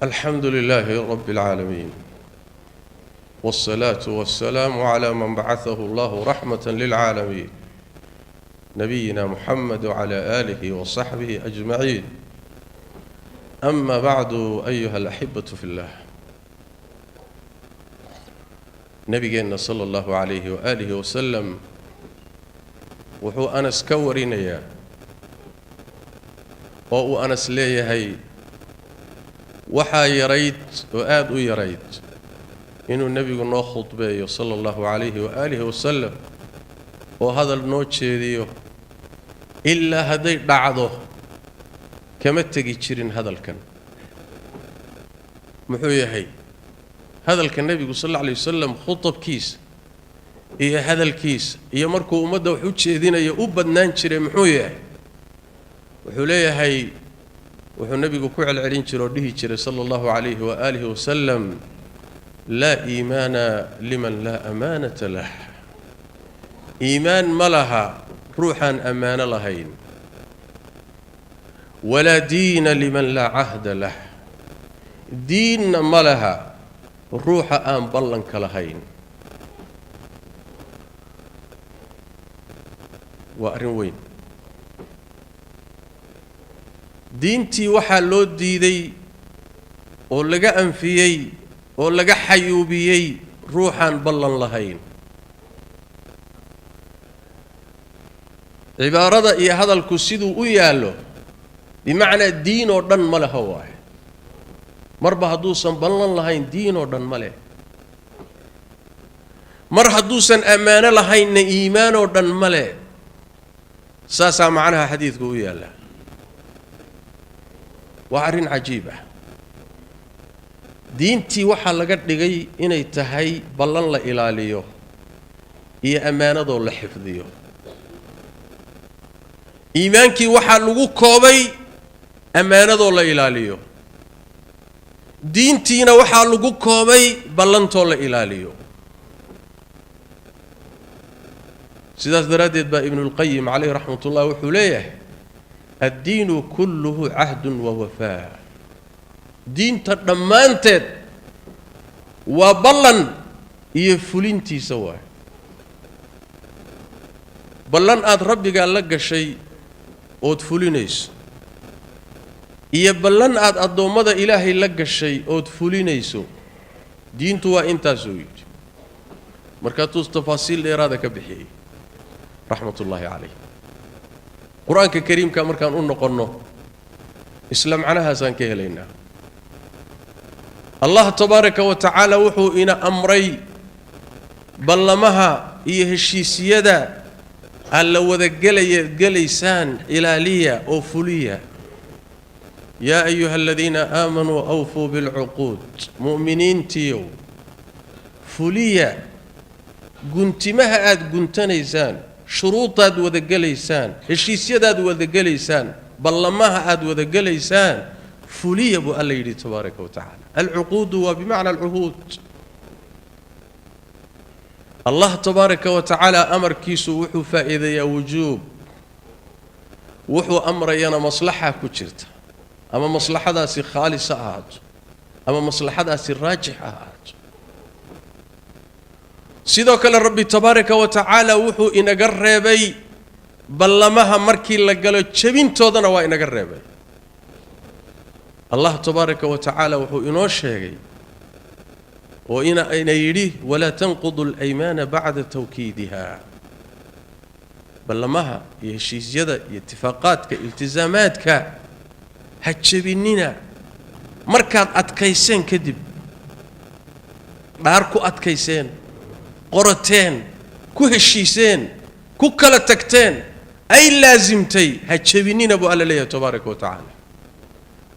الحمد لله رب العالمين والصلاة والسلام على من بعثه الله رحمة للعالمين نبينا محمد وعلى آله وصحبه أجمعين. أما بعد أيها الأحبة في الله، نبينا صلى الله عليه وآله وسلم وحو أنس كورينيا oo Anas leeyahay waxa yarayd oo aad u yarayd inuu nabigu noo khudbeeyo sallallahu alayhi wa alihi wasallam oo hadal noo jeediyo illa haday dhacdo kama tagi jirin hadalkan. muxuu yahay hadalka nabigu sallallahu alayhi wasallam khudbkiisa iyo hadalkiisa iyo markuu ummadda wax u jeedinayo u badnaan jiray muxuu yahay wuxuu leeyahay wuxuu nabigu ku celcelin jiray oo dhihi jiray sallallahu alayhi wa alihi wasallam la iimaana liman la amaanata lah. iimaan malaha ruuxan amaana lahayn, wala diina liman la ahda lah. diinna malaha ruuxa aan ballanka lahayn. waa arrin weyn. diintii waxaa loo diiday oo laga anfiyey oo laga xayuubiyey ruuxan ballan lahayn. cibaarada iyo hadalku siduu u yaalo bimacnaa diin oo dhan ma laha waay. marba hadduusan ballan lahayn diin oo dhan ma leh. mar hadduusan ammaano lahaynna iimaan oo dhan ma leh. saasaa macnaha xadiidku u yaala. waa arrin cajiib ah. diintii waxaa laga dhigay inay tahay ballan la ilaaliyo iyo ammaanadoo la xifdiyo. iimaankii waxaa lagu koobay ammaanadoo la ilaaliyo. diintiina waxaa lagu koobay ballantoo la ilaaliyo. sidaas daraaddeed baa ibnulqayim calayhi raxmatullah wuxuu leeyahay الدين كله عهد ووفاء. دين تدمانتد وبلن يفلنتي سوا. بلن اد ربي قال لك شيء او تفلينيس. بلن اد ادومدا الهي لك شيء او تفلينيسو. دين تو انت زوج. مركاتوس تفاصيل اراده كبخي رحمه الله عليه. قرآن الكريم كامر كان نقولنا إسلام عنها سان كهلينا. الله تبارك وتعالى وحو إن أمري بلمها يهشي سيدا ألا وذقليسان إلالية أو فلية. يا أيها الذين آمنوا أوفوا بالعقود. مؤمنين تيو فلية قنتمها آد قنتنيسان شروطاد وذقليسان هشيسياداد وذقليسان بلماها آد وذقليسان فلية بو الله يدي تبارك وتعالى. العقود وبمعنى العهود. الله تبارك وتعالى أمر كيسو وحو فائدة يا وجوب وحو أمر يانا مصلحة كتشرت. أما مصلحة داسي خالصة آهات أما مصلحة داسي راجحة آهات. sidoo kale rabbi tabaaraka wa tacaala wuxuu inaga reebay ballamaha markii la galo jabintoodana waa inaga reebay. allah tabaaraka wa tacaala wuxuu inoo sheegay oo ina yidhi wala tanqudu al-aymana ba'da tawkiidiha. ballamaha iyo heshiisyada iyo ittifaaqaadka iltizaamaadka ha jabinina markaad adkayseen kadib. dhaar ku adkayseen, قرتين كهشيسين كوكلا تكتين أي لازمتي هتشبينين أبو الله تبارك وتعالى.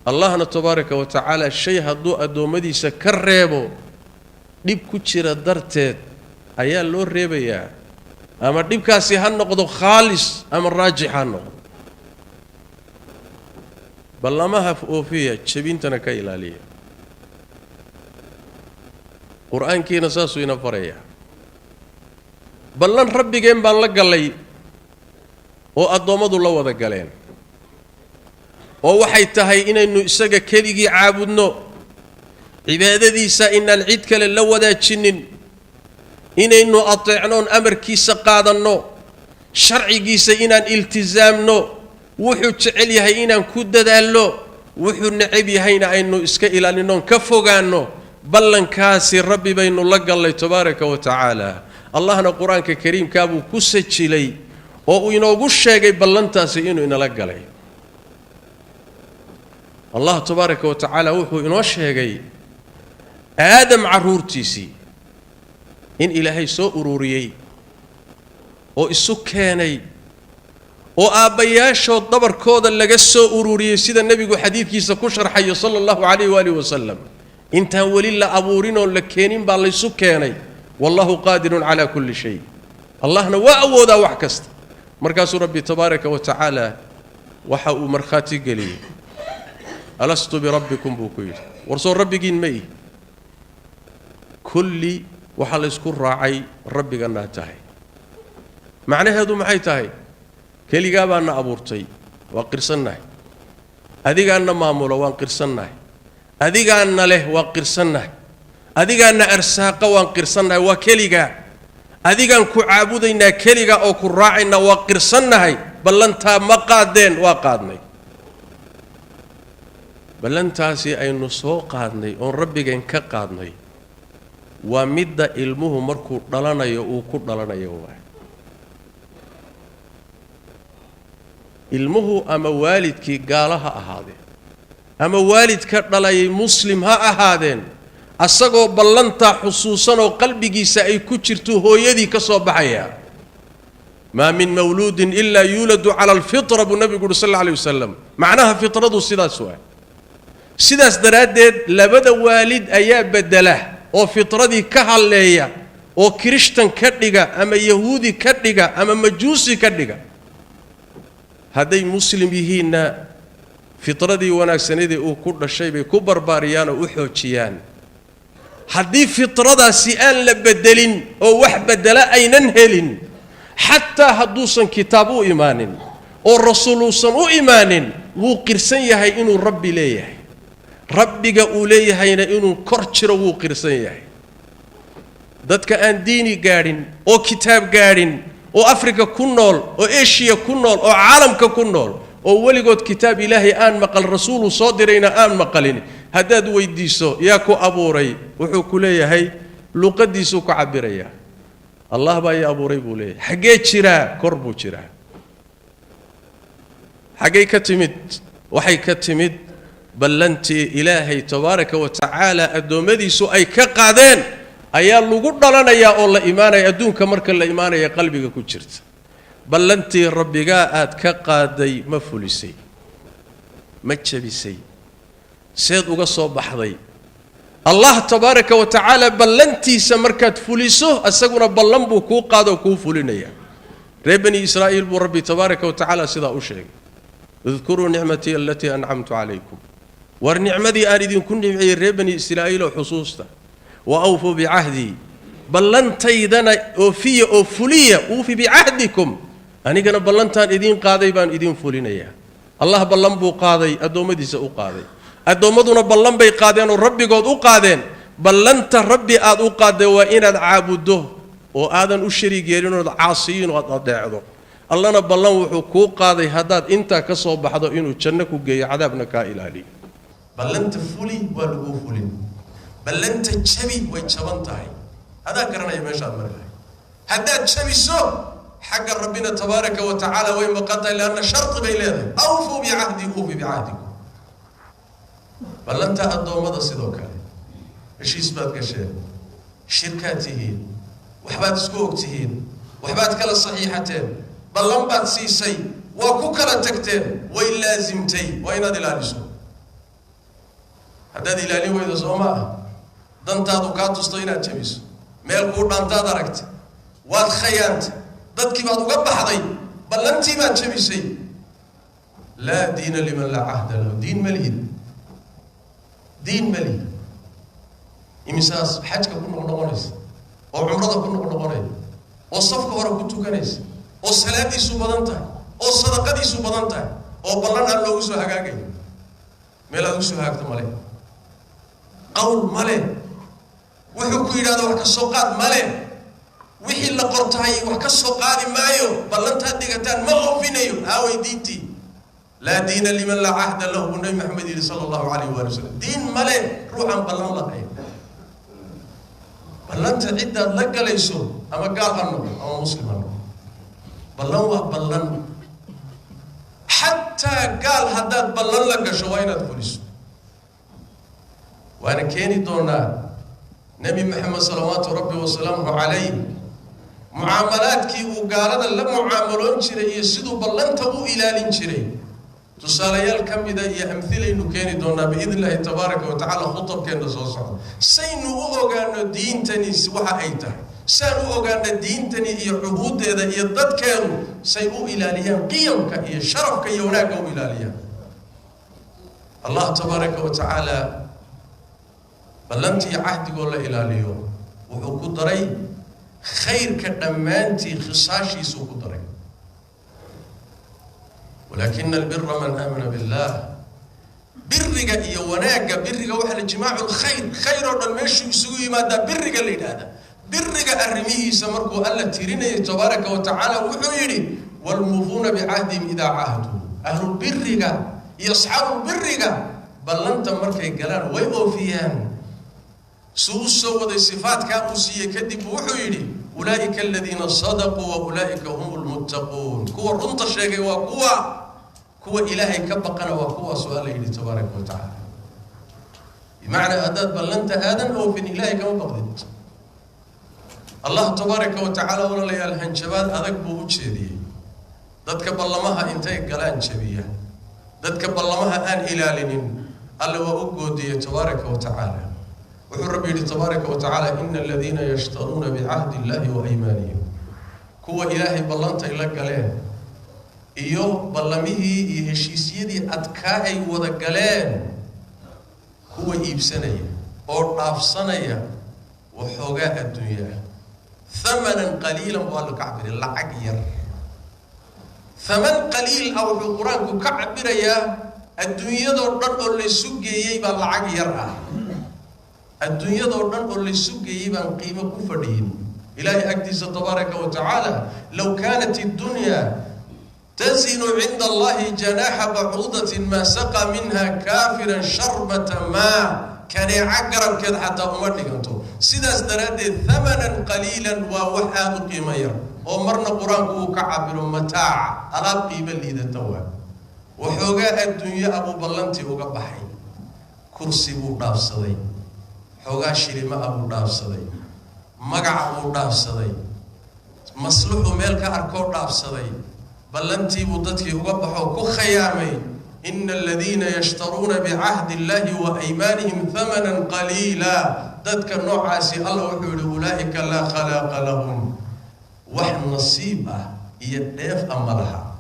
الله تبارك وتعالى الشيء هدو أدو مدي سكر ريبو ديب كتشير درتت أيال لور ريبيا أما ديب كاسي هنقضو خالص أما الراجح هنقضو بل ما هفقو فيها تشبين تنكا إلالية. قرآن كي نساسو ينفريا ballan rabbigeen baan la galay oo adoomadu la wada galeen oo waxay tahay inaynu isaga keligii caabudno cibaadadiisa inaan cid kale la wadaajinin inaynu ateecnoon amarkiisa qaadanno sharcigiisa inaan iltizaamno wuxuu jecel yahay inaan ku dadaalno wuxuu neceb yahayna aynu iska ilaalinoon ka fogaanno ballankaasi rabbi baynu la gallay tabaaraka wa tacaala allahna quraanka kariimka buu ku sajilay oo uu inoogu sheegay ballantaasi inuu inala galay allah tabaaraka wa tacaala wuxuu inoo sheegay aadam caruurtiisii in ilaahay soo ururiyay oo isu keenay oo aabbayaashood dabarkooda laga soo ururiyay sida nabigu xadiidkiisa ku sharxayo sallallahu alayhi wa alihi wasallam intaan wali la abuurin oo la keenin baa la isu keenay wallahu qaadirun ala kulli shay allahna waa awoodaa wax kasta markaasuu rabbi tabaaraka wa tacaala waxa uu markhaati geliyay alastu birabbikum buu ku yidhi warsoo rabbigiin ma ihi kulli waxa la isku raacay rabbigana tahay macnaheedu maxay tahay keligaa baana abuurtay waa qirsannahay adigaana maamulo waan qirsannahay adigaana leh waa qirsannahay adigaana arsaaqa waan qirsannahay waa keligaa adigaan ku caabudaynaa keliga oo ku raacayna waa qirsannahay ballantaa ma qaadeen waa qaadnay ballantaasi aynu soo qaadnay oon rabbigeen ka qaadnay waa midda ilmuhu markuu dhalanayo uu ku dhalanayo waay ilmuhu ama waalidkii gaala ha ahaadeen ama waalidka dhalayay muslim ha ahaadeen asagoo ballantaa xusuusan oo qalbigiisa ay ku jirto hooyadii ka soo baxaya ma min mawluudin illa yuladu ala alfitra bu nabigu sallallahu alayhi wasallam macnaha fitradu sidaas waa sidaas daraadeed labada waalid ayaa bedela oo fitradii ka haleeya oo kirishtan ka dhiga ama yahuudi ka dhiga ama majuusi ka dhiga haday muslim yihiinna fitradii wanaagsanadii uu ku dhashay bay ku barbaariyaan oo u xoojiyaan haddii fitradaasi aan la bedelin oo wax bedela aynan helin xataa hadduusan kitaab u imaanin oo rasuuluusan u imaanin wuu qirsan yahay inuu rabbi leeyahay rabbiga uu leeyahayna inuu kor jiro wuu qirsan yahay dadka aan diini gaadhin oo kitaab gaadhin oo afrika ku nool oo asia ku nool oo caalamka ku nool oo weligood kitaab ilaahay aan maqal rasuulu soo dirayna aan maqalin haddaad weydiiso yaa ku abuuray wuxuu ku leeyahay luqadiisu ku cabiraya allah baa yaa abuuray buu leeyahay xagee jiraa kor buu jiraa xagee ka timid waxay ka timid ballantii ilaahay tabaaraka wa tacaala adoomadiisu ay ka qaadeen ayaa lagu dhalanayaa oo la iimaanaya adduunka marka la iimaanaya qalbiga ku jirta ballantii rabbiga aad ka qaaday ma fulisay ma jabisay seed uga soo baxday allah tabaaraka wa tacaala ballantiisa markaad fuliso asaguna ballan buu ku qaado ku fulinaya reer bani israa'iil buu rabbi tabaaraka wa tacaala sida u sheegay اذكروا نعمتي التي أنعمت عليكم ورنعمتي آن إذن كن نمعي reer bani israa'iil oo xusuusta وأوفوا بعهدي ballantaydana oofiya oo fuliya uufi bi'ahdikum anigana ballantaan idin qaaday baan idin fulinaya allah ballan buu qaaday adoomadiisa u qaaday adoomaduna ballan bay qaadeen oo rabbigood u qaadeen ballanta rabbi aad u qaaday waa inaad caabudo oo aadan u shariig yeelin oo caasiyin oo adeecdo allana ballan wuxuu ku qaaday hadaad inta ka soo baxdo inuu janno ku geeyo cadaabna ka ilaaliyo ballanta fuli waa lagu fulin ballanta jabi way jaban tahay هذا كرنا يمشى المرة هذا تشبيسو حق ربنا تبارك وتعالى وين مقطع لأن شرط بيلاده أوفوا بعهدي أوفي بعهدكم بل أنت أدوا ماذا صدوك إيش إثبات كشيء شركاتهين وحبات سكوكتهين وحبات كلا صحيحتين بل لم بات سيسي وكوكلا تكتين وإن لازمتي وإن هذا لالسو هذا لالي وإذا زوما دنتادو كاتو ستينا تشبيسو meel ku dhantaad aragtay waad khayant dadkii baad uga baxday ballantii baad jabisay la diina liman la ahda lahu diin malid imisaas xajka ku noqonaysa oo umrada ku noqonaysa oo safka hore ku tukanaysa oo salaadiisu badan tahay oo sadaqadiisu badan tahay oo ballan aan loogu soo hagaagay meel aad u soo hagaagto male qowl male wuxuu ku yiraahdo wax ka soo qaad male wixii la qortay wax ka soo qaadi maayo ballanta dhigataan ma oofinayo aaway diintii la diina liman la ahda lahu nabi muhammad sallallahu alayhi wa sallam diin male ruuxan ballan lahayn ballanta cidda la galayso ama gaal hano ama muslim hano ballan waa ballan حتى قال هداد بلن لك شوينة فلس وأنا كيني دونا نبي محمد صلوات ربي وسلامه عليه معاملات كي وقالنا لما معاملون شري يسدوا بلن تبو إلى لنشري تصاليال كم إذا يأمثلي إنه كيني دونا بإذن الله تبارك وتعالى خطب كينا صوصا سينو أغانا دين تاني سوحا أيتا سانو أغانا دين تاني يعبود إذا يضد كانوا سيئو إلاليان قيمك إيا شرفك يوناك إلاليان الله تبارك وتعالى بلنتي عهد قول إلاليو وحكو دري خير كدمانتي خصاشي سوكو دري ولكن البر من آمن بالله برق إيا وناك برق وحل جماع الخير خير المشي يسوي ماذا برق اللي هذا برق الرميه سمركو ألا تيريني تبارك وتعالى وحيري والموفون بعهدهم إذا عاهدوا أهل البرق يصحبوا البرق بل أنت مركي قلان ويوفيان سوء السوء صفات كابوسية كذب وحيري أولئك الذين صدقوا وأولئك هم المتقون كوا رنط الشيء كوا إلهي كبقنا وكوا سؤاله تبارك وتعالى بمعنى أداد بل أنت آدم أو في إلهي كما بقدت الله تبارك وتعالى ولا لي الهنشبات أذك بوجهي ذاتك باللمها انتهي قلان شبيه ذاتك باللمها آن إلالين ألا وأقودي تبارك وتعالى وحر ربي تبارك وتعالى إن الذين يشترون بعهد الله وأيمانهم كوا إلهي بلانت إلا قلان إيوه بلمه يهشيسيدي أتكاهي وذا قلان كوا إيبسانية أو نافسانية وحوقاء الدنيا ثمنا قليلا والله كعبر العقير ثمن قليل أو في القرآن كعبر يا الدنيا دورنا اللي سجى يبقى العقير الدنيا دورنا اللي سجى يبقى قيمة كفرين إلهي أقدس تبارك وتعالى لو كانت الدنيا تزن عند الله جناح بعوضة ما سقى منها كافرا شربة ماء كان يعقرب كذا حتى أمرني أنتو سيداس درادي ثمنا قليلا ووحاد قيمير ومرنا قرآن كعبر متاع أغاب قيمة لذا التوى وحوقاء الدنيا أبو بلنتي وقبحي كرسي أبو داف صدي حوقاء شريمة أبو داف صدي مقع أبو داف صدي مصلوح ميلك أركو داف صدي بلنتي وضتي وقبحو كو خيامي إن الذين يشترون بعهد الله وأيمانهم ثمنا قليلا ذاتك النوع عاسي الله وحول أولئك لا خلاق لهم وحن نصيبة يدف أمرها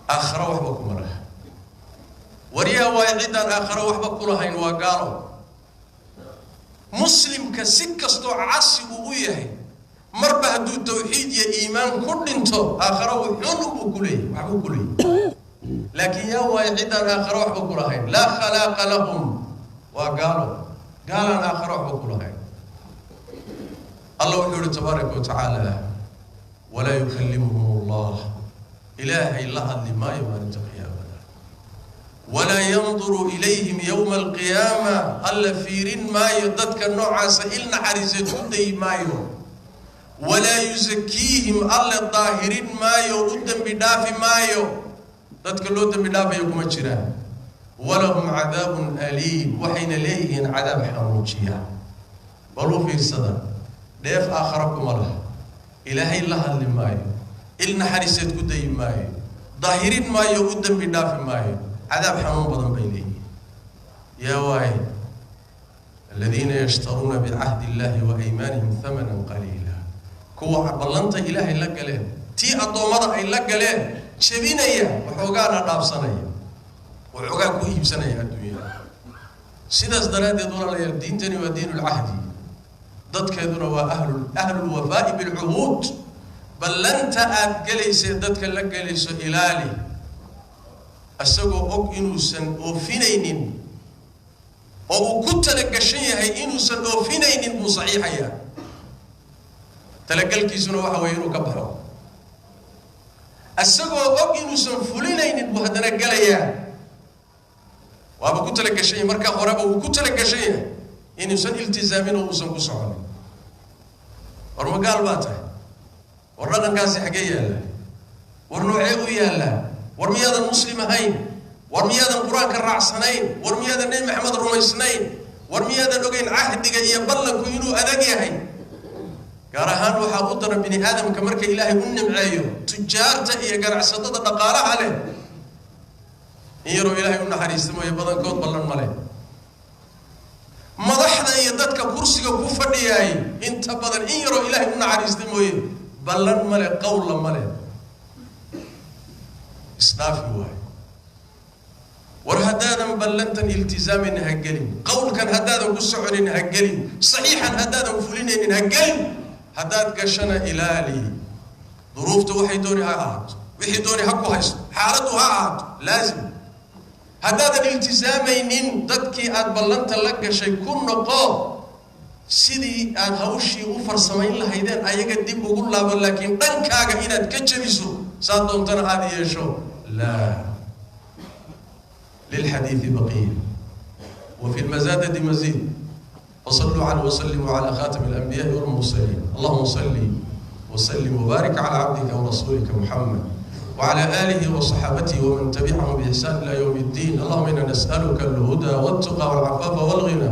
آخر وحبكم لها وريها واعدا آخر وحبكم لها إن وقالوا مسلم كسكستو عاسي وويه مربع دو توحيد يا إيمان كل انتو آخر وحنو كلي لكن يا واعدا آخر وحبكم لها لا خلاق لهم وقالوا قال أنا آخر وحبكم لها الله يقول تبارك وتعالى ولا يكلمهم الله إلهي الله اللي ما يمارس القيامة ولا ينظر إليهم يوم القيامة ألا فيرين ما يددك النوع سئلنا حريزتون دي مايو ولا يزكيهم ألا الظاهرين مايو قدام بدافي مايو ددك اللودم بدافي يوم الجيران ولهم عذاب أليم وحين ليهن عذاب حموجيا بلو في الصدر ديف آخركم الله إلهي الله اللي مايو إلنا حريسات قدام مايو ظاهرين مايو قدام بدافي مايو عذاب حموم بدن بيليه يا واي الذين يشترون بعهد الله وأيمانهم ثمنا قليلا كوا بلنت إلهي لك له تي أضمر إي لك له شبينيا وحوقانا نابسنيا وحوقا كويب سنيا الدنيا سيداس درادي دور الله الدين تاني ودين العهد ضد كذون وأهل الوفاء بالعهود بلنت أتجلس ضد كلك جلس إلالي أسقو أق إنوسن أوفينين oo ku talagashan yahay inuusan dhoofinaynin buu saxiixayaa talagalkiisuna waxa weeye inuu ka baxo asagoo og inuusan fulinaynin buu haddana galayaa waaba ku talagashan yahay marka horeba uu ku talagashan yahay inuusan iltizaamin oo uusan ku soconin war magaal baa tahay war dhaqankaasi xagee yaalla war noocee u yaalla war miyaadan muslim ahayn war miyaadan quraanka raacsanayn war miyaadan nabi maxamed rumaysnayn war miyaadan ogeyn cahdiga iyo ballanku inuu adag yahay gaar ahaan waxaa u daran bini aadamka marka ilaahay u nimceeyo tujaarta iyo ganacsatada dhaqaalaha leh in yaroo ilaahay u naxariista mooye badankood ballan ma leh madaxda iyo dadka kursiga ku fadhiyay inta badan in yaroo ilaahay u naxariista mooye ballan ma leh qowla ma leh isdhaafi waay war haddaadan ballantan iltizaamin ha gelin qowlkan haddaadan ku soconin ha gelin saxiixan haddaadan fulinaynin ha gelin haddaad gashana ilaali duruufta waxay dooni ha ahaato wixii dooni ha ku haysto xaaladdu ha ahaato laazim haddaadan iltizaamaynin dadkii aad ballanta la gashay ku noqo sidii aad hawshii u farsamayn lahaydeen ayaga dib ugu laabo laakiin dhankaaga inaad ka jabiso saa doontana aad yeesho laa للحديث بقية وفي المزادة مزيد وصلوا على وسلموا على خاتم الأنبياء والمرسلين اللهم صل وسلم وبارك على عبدك ورسولك محمد وعلى آله وصحابته ومن تبعهم بإحسان إلى يوم الدين اللهم إنا نسألك الهدى والتقى والعفاف والغنى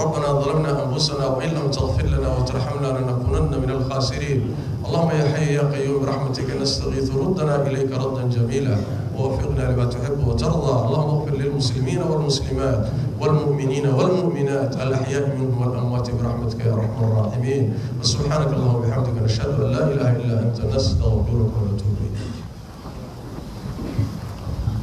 ربنا ظلمنا أنفسنا وإن لم تغفر لنا وترحمنا لنكونن من الخاسرين اللهم يا حي يا قيوم برحمتك نستغيث ردنا إليك ردا جميلا ووفقنا لما تحب وترضى اللهم اغفر للمسلمين والمسلمات والمؤمنين والمؤمنات الأحياء منهم والأموات برحمتك يا أرحم الراحمين وسبحانك اللهم وبحمدك نشهد أن لا إله إلا أنت نستغفرك ونتوب إليك